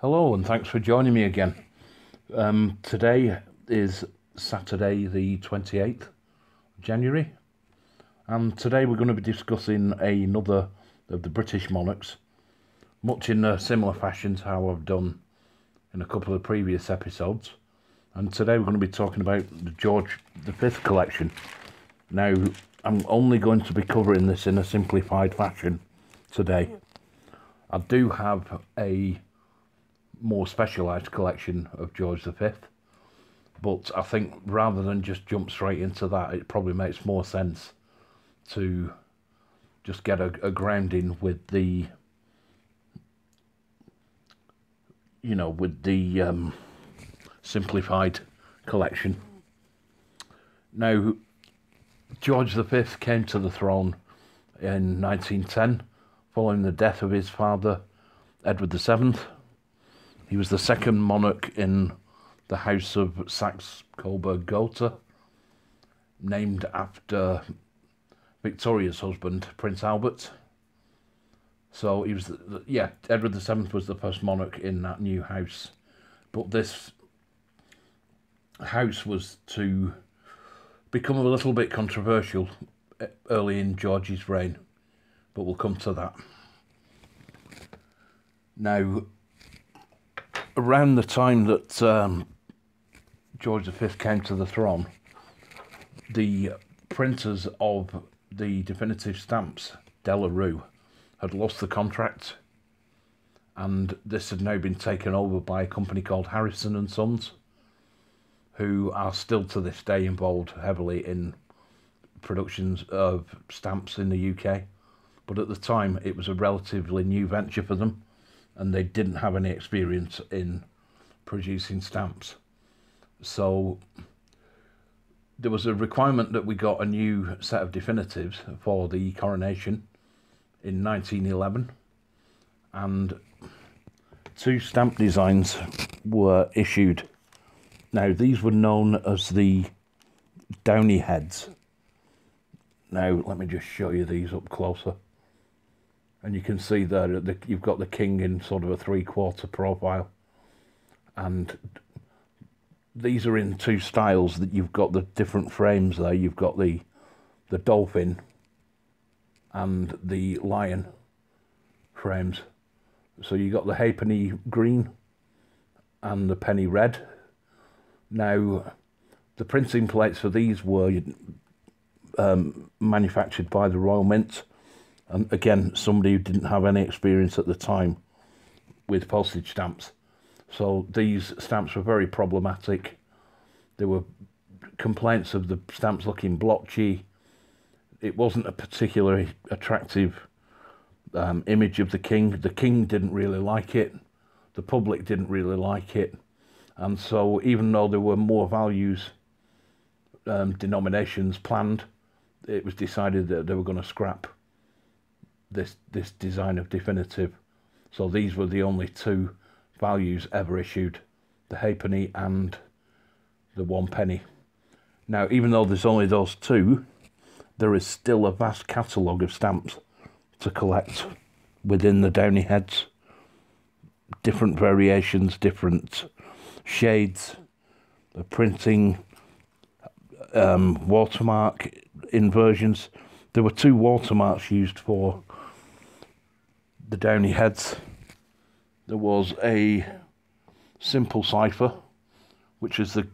Hello and thanks for joining me again. Today is Saturday the 28th of January, and today we're going to be discussing another of the British monarchs, much in a similar fashion to how I've done in a couple of previous episodes. And today we're going to be talking about the George V collection. Now, I'm only going to be covering this in a simplified fashion today. I do have a more specialised collection of George V, but I think rather than just jump straight into that, it probably makes more sense to just get a grounding with the, simplified collection. Now, George V came to the throne in 1910 following the death of his father, Edward VII. He was the second monarch in the House of Saxe-Coburg-Gotha, named after Victoria's husband, Prince Albert. So he was, Edward VII was the first monarch in that new house. But this house was to become a little bit controversial early in George's reign, but we'll come to that. Now, around the time that George V came to the throne, the printers of the definitive stamps, De La Rue, had lost the contract, and this had now been taken over by a company called Harrison and Sons, who are still to this day involved heavily in productions of stamps in the UK. But at the time, it was a relatively new venture for them, and they didn't have any experience in producing stamps. So there was a requirement that we got a new set of definitives for the coronation in 1911, and two stamp designs were issued. Now, these were known as the Downy heads. Now, let me just show you these up closer. And you can see there that you've got the king in sort of a three-quarter profile. And these are in two styles. That you've got the different frames there. You've got the dolphin and the lion frames. So you got the halfpenny green and the penny red. Now, the printing plates for these were manufactured by the Royal Mint. And again, somebody who didn't have any experience at the time with postage stamps. So these stamps were very problematic. There were complaints of the stamps looking blotchy. It wasn't a particularly attractive image of the king. The king didn't really like it. The public didn't really like it. And so even though there were more values denominations planned, it was decided that they were going to scrap this design of definitive. So these were the only two values ever issued, the halfpenny and the 1 penny. Now, even though there's only those two, there is still a vast catalogue of stamps to collect within the Downy heads. Different variations, different shades of printing, watermark inversions. There were two watermarks used for the Downy heads. There was a simple cipher, which is the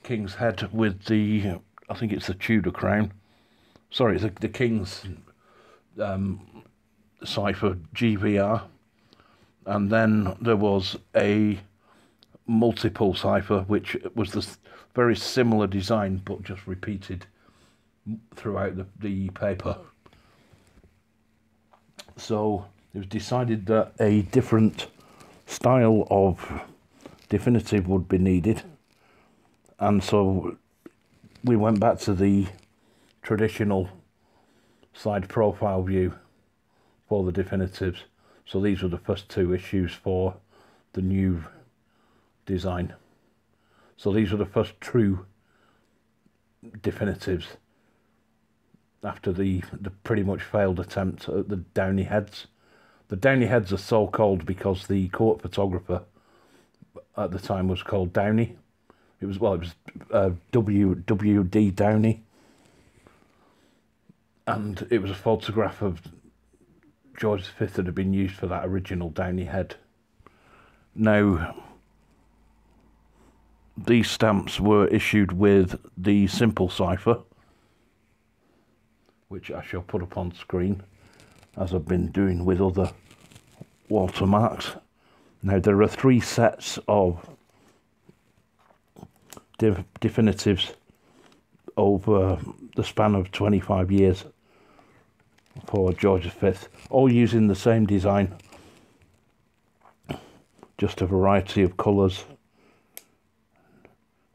king's head with the, I think it's the Tudor crown. Sorry, the king's cipher, GVR. And then there was a multiple cipher, which was this very similar design, but just repeated throughout the paper. So it was decided that a different style of definitive would be needed, and so we went back to the traditional side profile view for the definitives. So these were the first two issues for the new design. So these were the first true definitives after the pretty much failed attempt at the Downy heads. The Downey heads are so called because the court photographer at the time was called Downey. It was W.D. Downey. And it was a photograph of George V that had been used for that original Downey head. Now, these stamps were issued with the simple cipher, which I shall put up on screen, as I've been doing with other watermarks. Now, there are 3 sets of definitives over the span of 25 years for George V, all using the same design, just a variety of colours.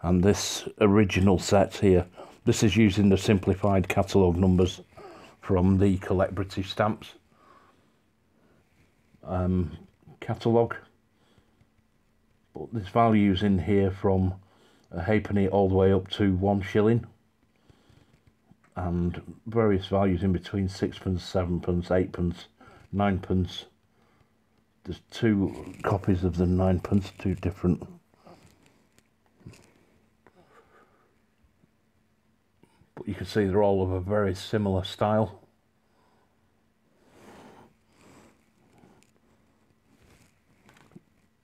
And this original set here, this is using the simplified catalogue numbers from the Collect British Stamps catalogue. But there's values in here from a halfpenny all the way up to 1 shilling, and various values in between: 6pence, 7pence, 8pence, 9pence. There's 2 copies of the 9pence, 2 different. But you can see they're all of a very similar style.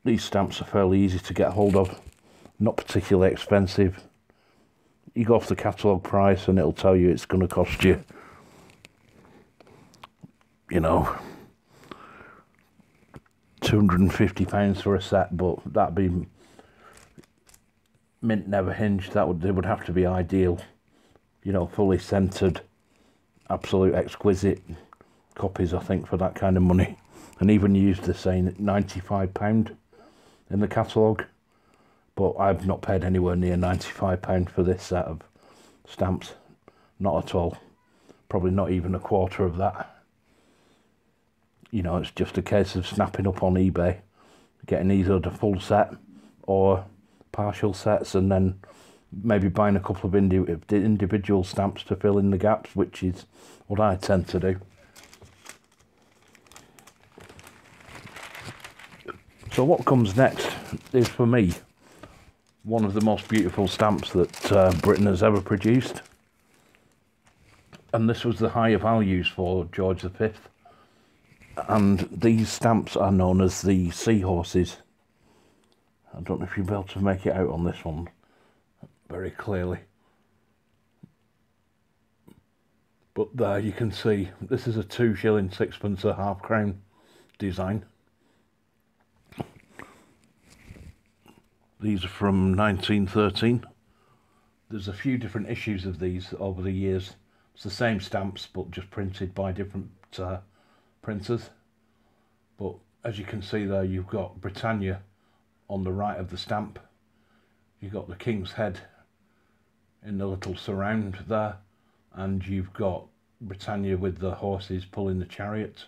These stamps are fairly easy to get hold of, not particularly expensive. You go off the catalogue price and it'll tell you it's going to cost you, you know, £250 for a set, but that'd be mint never hinged. They would have to be ideal, you know, fully centred, absolute exquisite copies, I think, for that kind of money. And even used the same £95 in the catalogue. But I've not paid anywhere near £95 for this set of stamps. Not at all. Probably not even a quarter of that. You know, it's just a case of snapping up on eBay, getting either the full set or partial sets, and then maybe buying a couple of individual stamps to fill in the gaps, which is what I tend to do. So what comes next is, for me, one of the most beautiful stamps that Britain has ever produced. And this was the higher values for George V. And these stamps are known as the seahorses. I don't know if you'll be able to make it out on this one very clearly. But there you can see, this is a 2 shilling 6pence a half crown design. These are from 1913. There's a few different issues of these over the years. It's the same stamps, but just printed by different printers. But as you can see there, you've got Britannia on the right of the stamp. You've got the King's Head in the little surround there. And you've got Britannia with the horses pulling the chariot.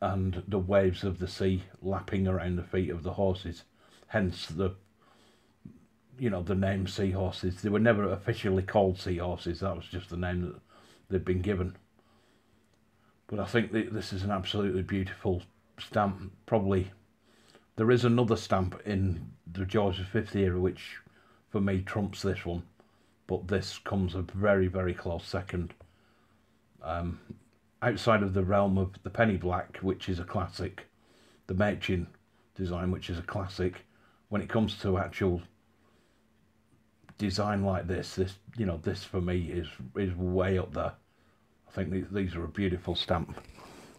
And the waves of the sea lapping around the feet of the horses. Hence the, you know, the name seahorses. They were never officially called seahorses. That was just the name that they'd been given. But I think this is an absolutely beautiful stamp. Probably there is another stamp in the George V era which for me trumps this one, but this comes a very, very close second. Outside of the realm of the penny black, which is a classic, the Machin design, which is a classic, when it comes to actual design like this, you know, this for me is way up there. I think these are a beautiful stamp.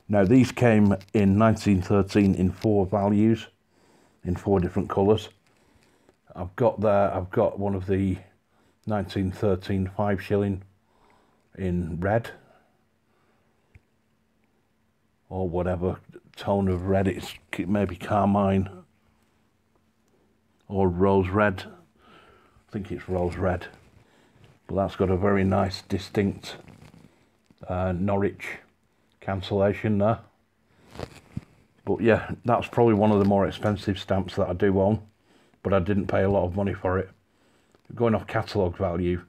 Now, these came in 1913 in 4 values, in 4 different colours. I've got one of the 1913 5 shilling in red, or whatever tone of red, it's maybe carmine or rose red. I think it's rose red, but that's got a very nice distinct Norwich cancellation there. But yeah, that's probably one of the more expensive stamps that I do own, but I didn't pay a lot of money for it. Going off catalogue value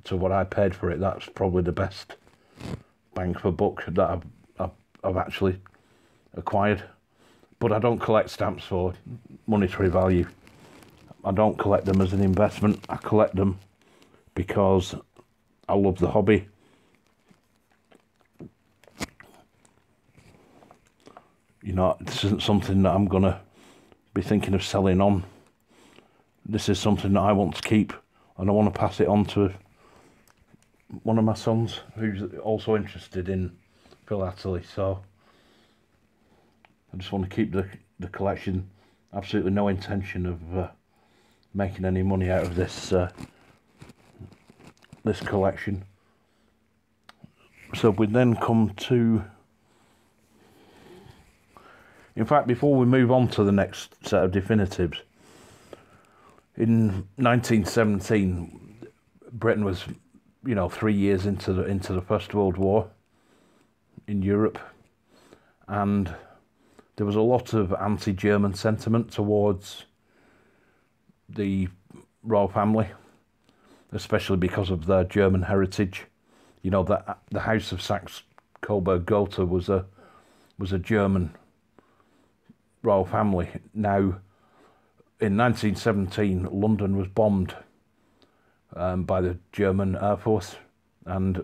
to what I paid for it, that's probably the best bang for buck that I've actually acquired. But I don't collect stamps for monetary value. I don't collect them as an investment. I collect them because I love the hobby. You know, this isn't something that I'm going to be thinking of selling on. This is something that I want to keep, and I want to pass it on to one of my sons who's also interested in philately. So I just want to keep the collection. Absolutely no intention of making any money out of this this collection. So we then come to, in fact, before we move on to the next set of definitives, in 1917, Britain was, you know, 3 years into the First World War in Europe, and there was a lot of anti-German sentiment towards the royal family, especially because of their German heritage. You know, that the House of Saxe-Coburg-Gotha was a German royal family. Now, in 1917, London was bombed by the German Air Force, and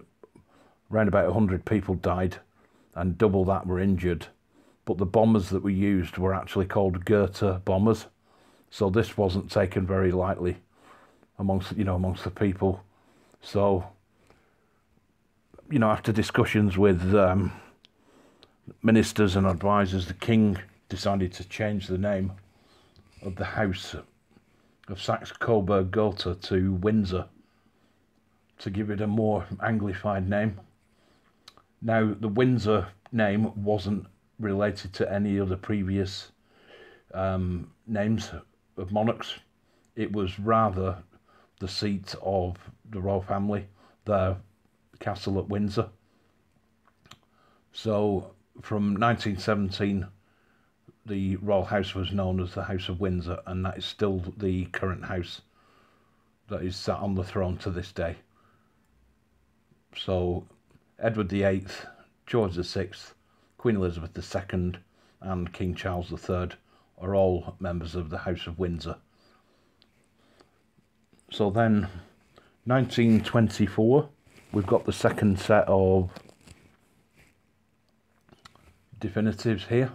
around about 100 people died, and double that were injured. But the bombers that were used were actually called Goethe bombers, so this wasn't taken very lightly amongst the people. So, you know, after discussions with ministers and advisors, the king decided to change the name of the House of Saxe-Coburg-Gotha to Windsor, to give it a more anglified name. Now, the Windsor name wasn't related to any of the previous names of monarchs. It was rather the seat of the royal family, their castle at Windsor. So from 1917, the royal house was known as the House of Windsor, and that is still the current house that is sat on the throne to this day. So Edward VIII, George VI, Queen Elizabeth II and King Charles III are all members of the House of Windsor. So then 1924, we've got the second set of definitives here.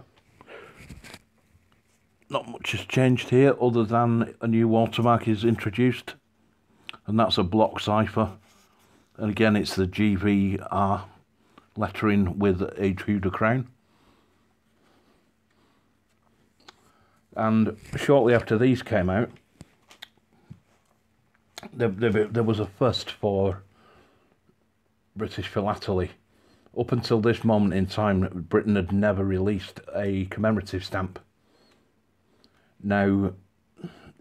Not much has changed here other than a new watermark is introduced, and that's a block cipher. And again, it's the GVR lettering with a Tudor crown. And shortly after these came out, there was a first for British philately. Up until this moment in time, Britain had never released a commemorative stamp. Now,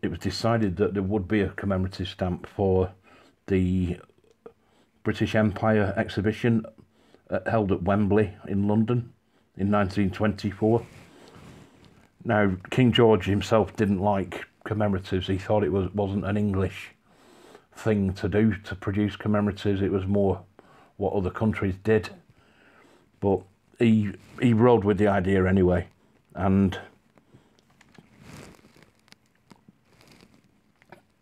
it was decided that there would be a commemorative stamp for the British Empire exhibition held at Wembley in London in 1924. Now, King George himself didn't like commemoratives. He thought it wasn't an English thing to do, to produce commemoratives. It was more what other countries did. But he rode with the idea anyway. And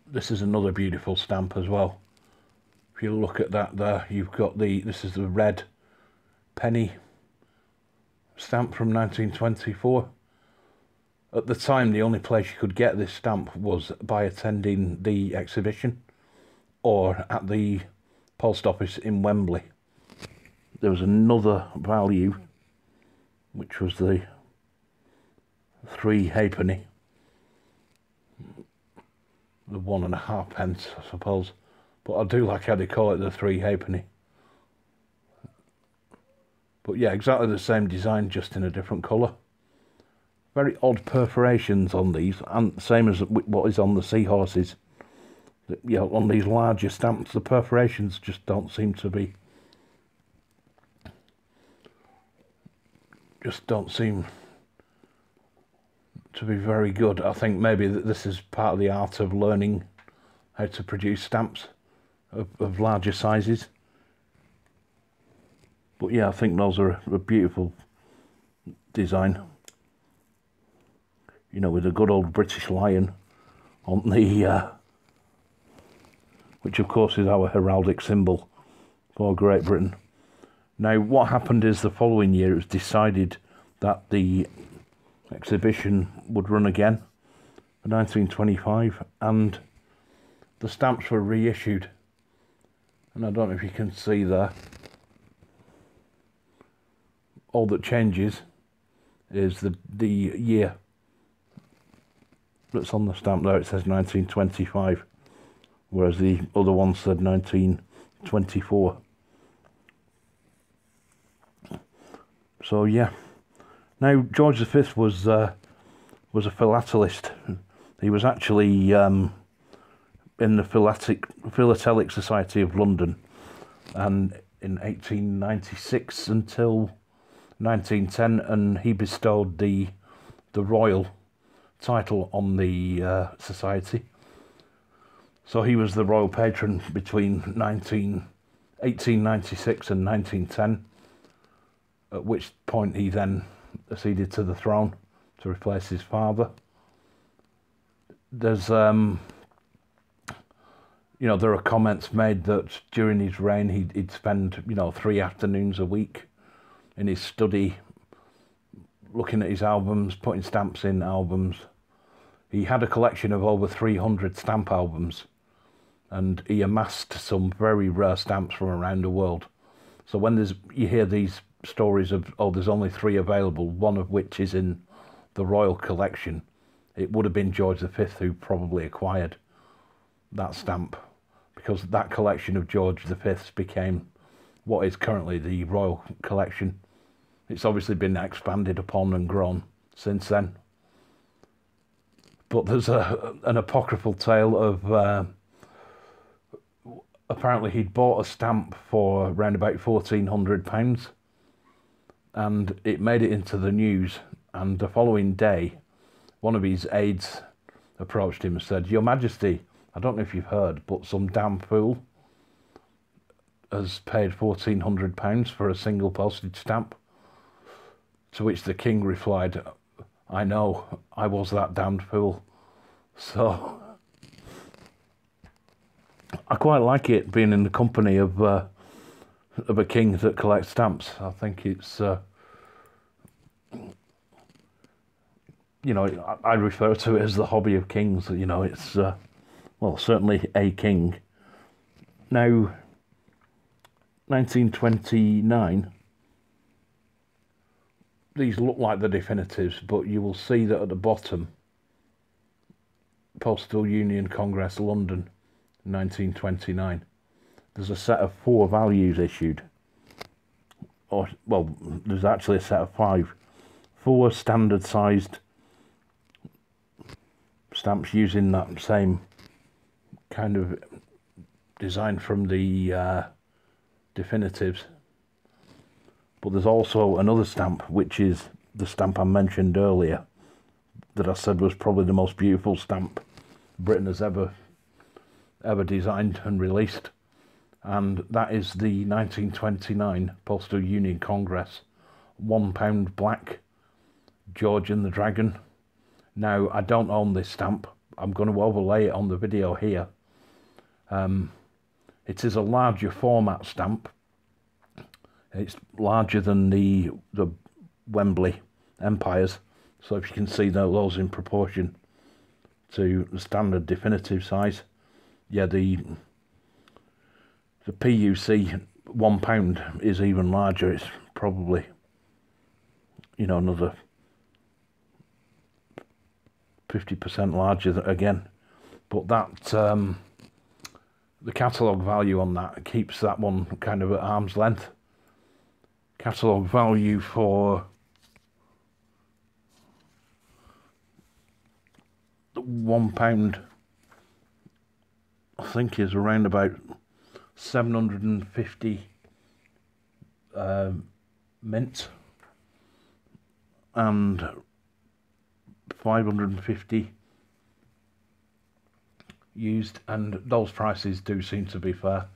this is another beautiful stamp as well. If you look at that there, you've got this is the red penny stamp from 1924. At the time, the only place you could get this stamp was by attending the exhibition or at the post office in Wembley. There was another value, which was the 3 halfpenny, the 1.5 pence, I suppose. But I do like how they call it the 3 halfpenny. But yeah, exactly the same design, just in a different colour. Very odd perforations on these, and same as what is on the seahorses. You know, on these larger stamps, the perforations just don't seem to be... just don't seem to be very good. I think maybe that this is part of the art of learning how to produce stamps of larger sizes. But yeah, I think those are a beautiful design. You know, with a good old British lion on the, which of course is our heraldic symbol for Great Britain. Now, what happened is the following year it was decided that the exhibition would run again in 1925, and the stamps were reissued. And I don't know if you can see there. All that changes is the year that's on the stamp there. It says 1925, whereas the other one said 1924. So yeah. Now, George V was a philatelist. He was actually in the Philatelic Society of London, and in 1896 until 1910, and he bestowed the royal title on the society. So he was the royal patron between 1896 and 1910, at which point he then acceded to the throne to replace his father. There's you know, there are comments made that during his reign he'd spend, you know, 3 afternoons a week in his study looking at his albums, putting stamps in albums. He had a collection of over 300 stamp albums, and he amassed some very rare stamps from around the world. So when you hear these stories of, oh, there's only 3 available, one of which is in the royal collection, it would have been George V who probably acquired that stamp, because that collection of George V's became what is currently the royal collection. It's obviously been expanded upon and grown since then. But there's an apocryphal tale of apparently he'd bought a stamp for around about £1,400, and it made it into the news, and the following day one of his aides approached him and said, "Your Majesty, I don't know if you've heard, but some damn fool has paid £1,400 for a single postage stamp." To which the king replied, "I know, I was that damned fool." So I quite like it being in the company of a king that collects stamps. I think it's you know, I refer to it as the hobby of kings. You know, it's well, certainly a king. Now, 1929. These look like the definitives, but you will see that at the bottom, Postal Union Congress London, 1929. There's a set of 4 values issued. Or, well, there's actually a set of 5. 4 standard-sized stamps using that same kind of design from the definitives. But there's also another stamp, which is the stamp I mentioned earlier, that I said was probably the most beautiful stamp Britain has ever designed and released, and that is the 1929 Postal Union Congress £1 black George and the Dragon. Now, I don't own this stamp. I'm going to overlay it on the video here. It is a larger format stamp. It's larger than the Wembley Empires, so if you can see those in proportion to the standard definitive size. Yeah, the PUC £1 is even larger. It's probably, you know, another 50% larger again. But that the catalogue value on that keeps that one kind of at arm's length. Catalogue value for the £1, I think, is around about 750 mint and 550 used, and those prices do seem to be fair.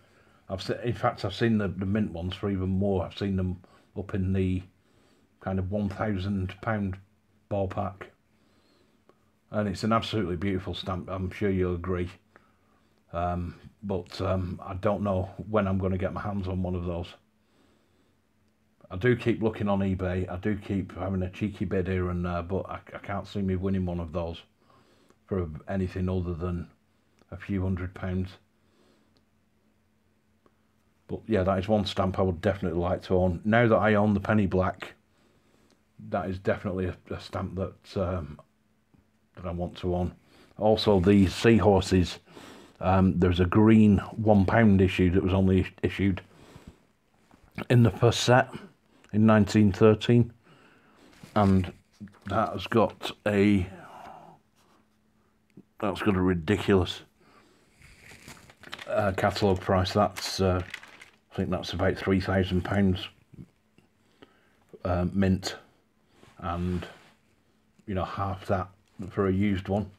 In fact, I've seen the mint ones for even more. I've seen them up in the kind of £1,000 ballpark. And it's an absolutely beautiful stamp, I'm sure you'll agree. But I don't know when I'm going to get my hands on one of those. I do keep looking on eBay, I do keep having a cheeky bid here and there, but I can't see me winning one of those for anything other than a few £100s. But yeah, that is one stamp I would definitely like to own. Now that I own the Penny Black, that is definitely a stamp that that I want to own. Also, the Seahorses, there's a green £1 issue that was only issued in the first set in 1913, and that's got a ridiculous catalogue price. That's I think that's about £3,000 mint, and you know, half that for a used one.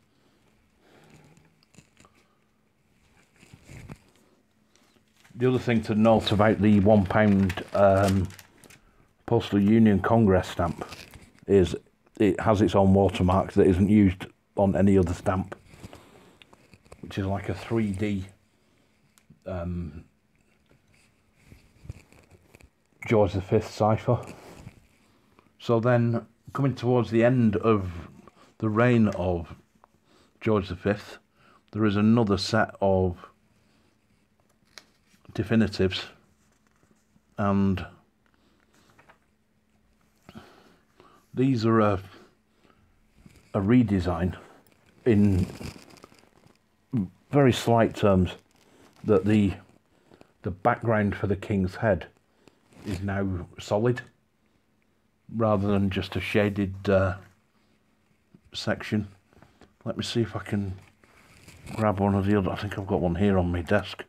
The other thing to note about the £1 Postal Union Congress stamp is it has its own watermark that isn't used on any other stamp, which is like a 3D George V cipher. So then, coming towards the end of the reign of George V, there is another set of definitives, and these are a redesign in very slight terms, that the background for the king's head is now solid rather than just a shaded section. Let me see if I can grab one of the other. I think I've got one here on my desk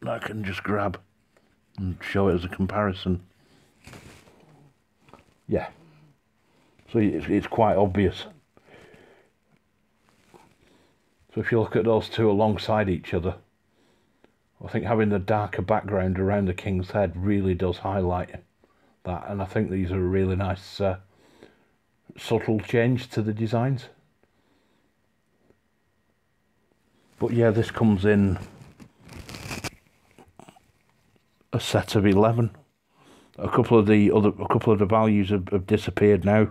that I can just grab and show it as a comparison. Yeah, so it's quite obvious. So if you look at those two alongside each other, I think having the darker background around the king's head really does highlight that, and I think these are a really nice subtle change to the designs. But yeah, this comes in a set of 11. A couple of the values have disappeared now,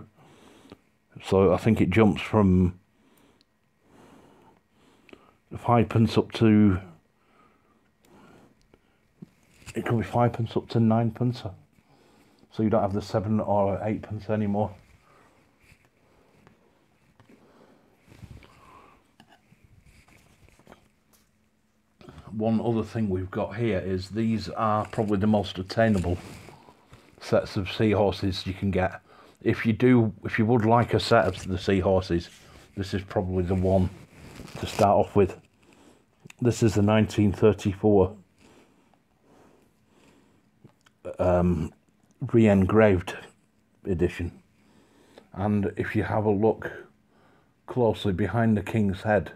so I think it jumps from 5p up to, it could be 5p up to 9p. So you don't have the 7 or 8p anymore. One other thing we've got here is these are probably the most attainable sets of Seahorses you can get. If you would like a set of the Seahorses, this is probably the one to start off with. This is the 1934 re-engraved edition, and if you have a look closely behind the king's head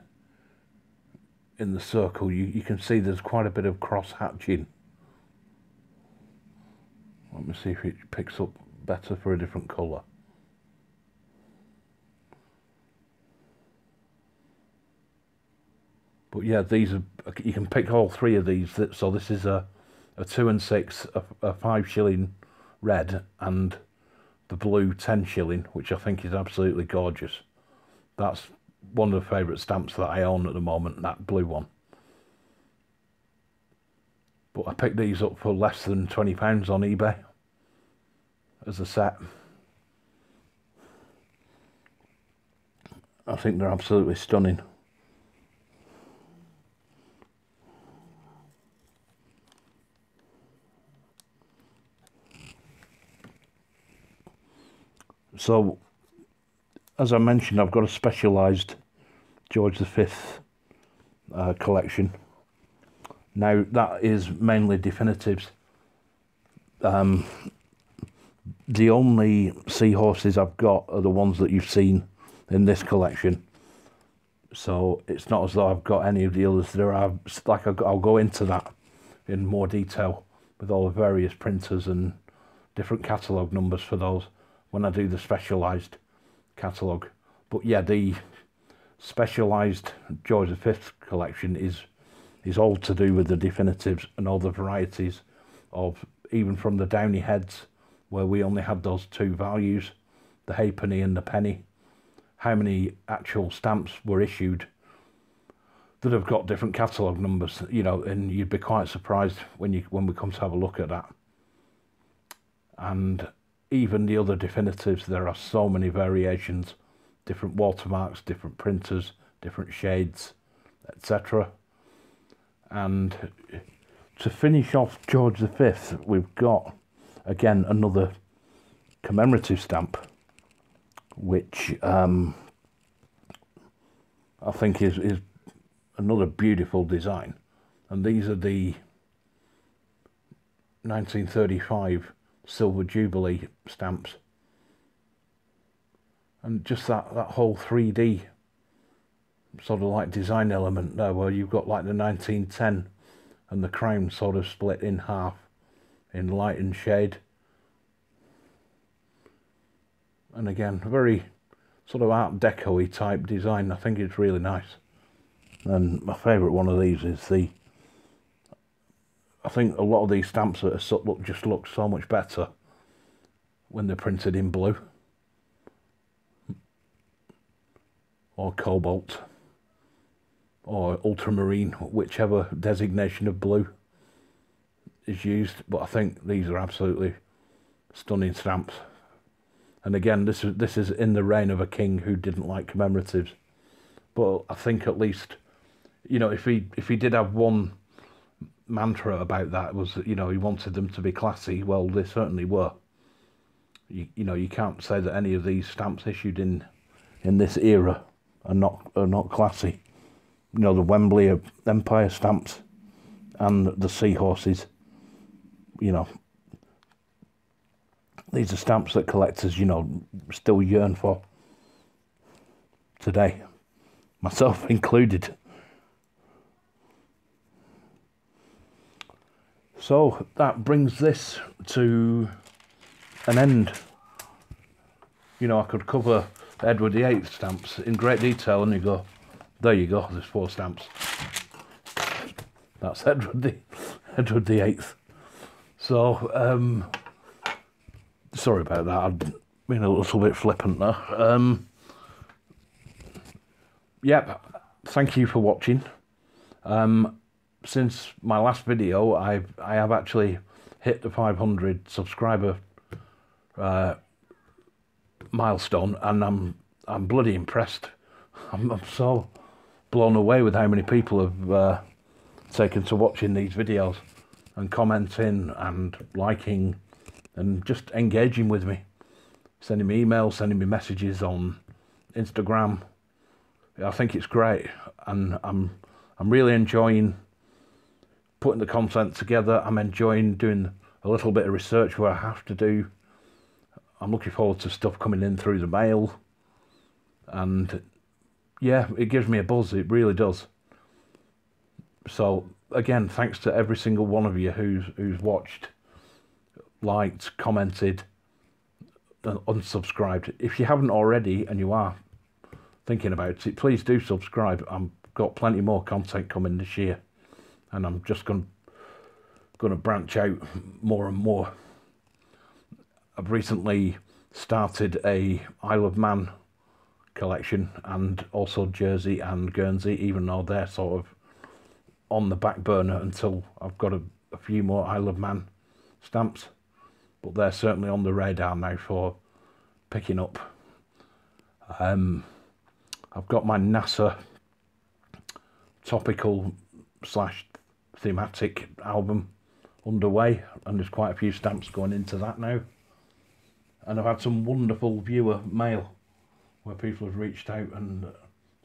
in the circle, you can see there's quite a bit of cross hatching. Let me see if it picks up better for a different colour. But yeah, these are, you can pick all three of these. So this is a 2 and 6, a 5 shilling red, and the blue 10 shilling, which I think is absolutely gorgeous. That's one of the favourite stamps that I own at the moment, that blue one. But I picked these up for less than £20 on eBay as a set. I think they're absolutely stunning. So, as I mentioned, I've got a specialised George V collection. Now, that is mainly definitives. The only Seahorses I've got are the ones that you've seen in this collection. So, it's not as though I've got any of the others. There are, like, I'll go into that in more detail with all the various printers and different catalogue numbers for those when I do the specialised catalogue. But yeah, the specialised George V collection is all to do with the definitives and all the varieties of, even from the Downy heads, where we only had those two values, the halfpenny and the penny, how many actual stamps were issued that have got different catalogue numbers, you know, and you'd be quite surprised when we come to have a look at that. And even the other definitives, there are so many variations, different watermarks, different printers, different shades, etc. And to finish off George V, we've got, again, another commemorative stamp, which I think is another beautiful design. And these are the 1935 Silver Jubilee stamps. And just that whole 3D sort of like design element there, where you've got like the 1910 and the crown sort of split in half in light and shade. And again, very sort of Art Deco-y type design. I think it's really nice. And my favourite one of these is I think a lot of these stamps that are just look so much better when they're printed in blue or cobalt or ultramarine, whichever designation of blue is used. But I think these are absolutely stunning stamps. And again, this is in the reign of a king who didn't like commemoratives. But I think at least, you know, if he did have one mantra about that, was that, you know, he wanted them to be classy. Well, they certainly were. You know, you can't say that any of these stamps issued in this era are not classy. You know, the Wembley Empire stamps and the seahorses, you know, these are stamps that collectors, you know, still yearn for today, myself included. So that brings this to an end. You know, I could cover Edward VIII stamps in great detail, and you go, there you go, there's 4 stamps. That's Edward VIII. So, sorry about that, I've been a little bit flippant there. Yep, thank you for watching. Since my last video, I have actually hit the 500 subscriber milestone, and I'm bloody impressed. I'm so blown away with how many people have taken to watching these videos and commenting and liking and just engaging with me, sending me emails, sending me messages on Instagram. I think it's great, and I'm really enjoying putting the content together. I'm enjoying doing a little bit of research where I have to do. I'm looking forward to stuff coming in through the mail, and yeah, it gives me a buzz, it really does. So again, thanks to every single one of you who's watched, liked, commented, and unsubscribed. If you haven't already and you are thinking about it, please do subscribe. I've got plenty more content coming this year, and I'm just going to branch out more and more. I've recently started a Isle of Man collection, and also Jersey and Guernsey, even though they're sort of on the back burner until I've got a few more Isle of Man stamps. But they're certainly on the radar now for picking up. I've got my NASA topical / thematic album underway, and there's quite a few stamps going into that now. And I've had some wonderful viewer mail where people have reached out and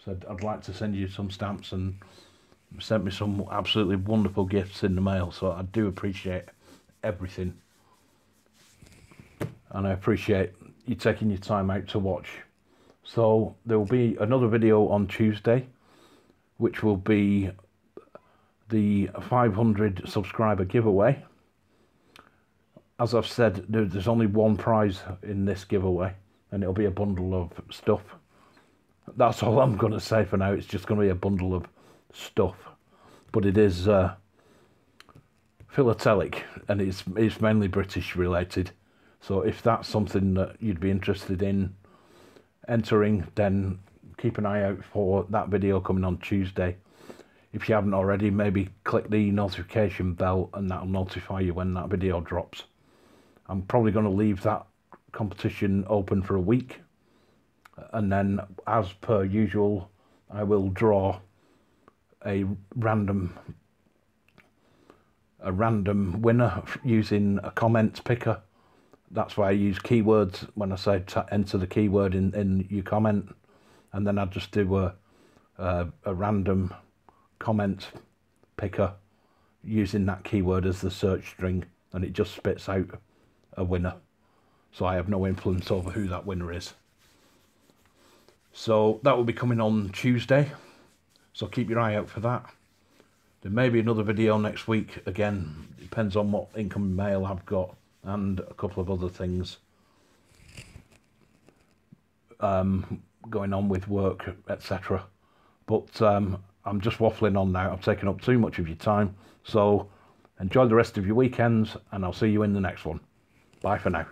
said, I'd like to send you some stamps, and sent me some absolutely wonderful gifts in the mail. So I do appreciate everything, and I appreciate you taking your time out to watch. So there will be another video on Tuesday, which will be the 500 subscriber giveaway. as I've said, there's only one prize in this giveaway, and it'll be a bundle of stuff. That's all I'm going to say for now. It's just going to be a bundle of stuff, but it is philatelic, and it's mainly British related. So if that's something that you'd be interested in entering, then keep an eye out for that video coming on Tuesday. If you haven't already, maybe click the notification bell and that'll notify you when that video drops. I'm probably going to leave that competition open for a week, and then as per usual I will draw a random winner using a comment picker. That's why I use keywords when I say enter the keyword in your comment, and then I just do a random comment picker using that keyword as the search string, and it just spits out a winner. So I have no influence over who that winner is. So that will be coming on Tuesday, so keep your eye out for that. There may be another video next week. Again, depends on what incoming mail I've got and a couple of other things going on with work, etc. But I'm just waffling on now. I've taken up too much of your time. So enjoy the rest of your weekends, and I'll see you in the next one. Bye for now.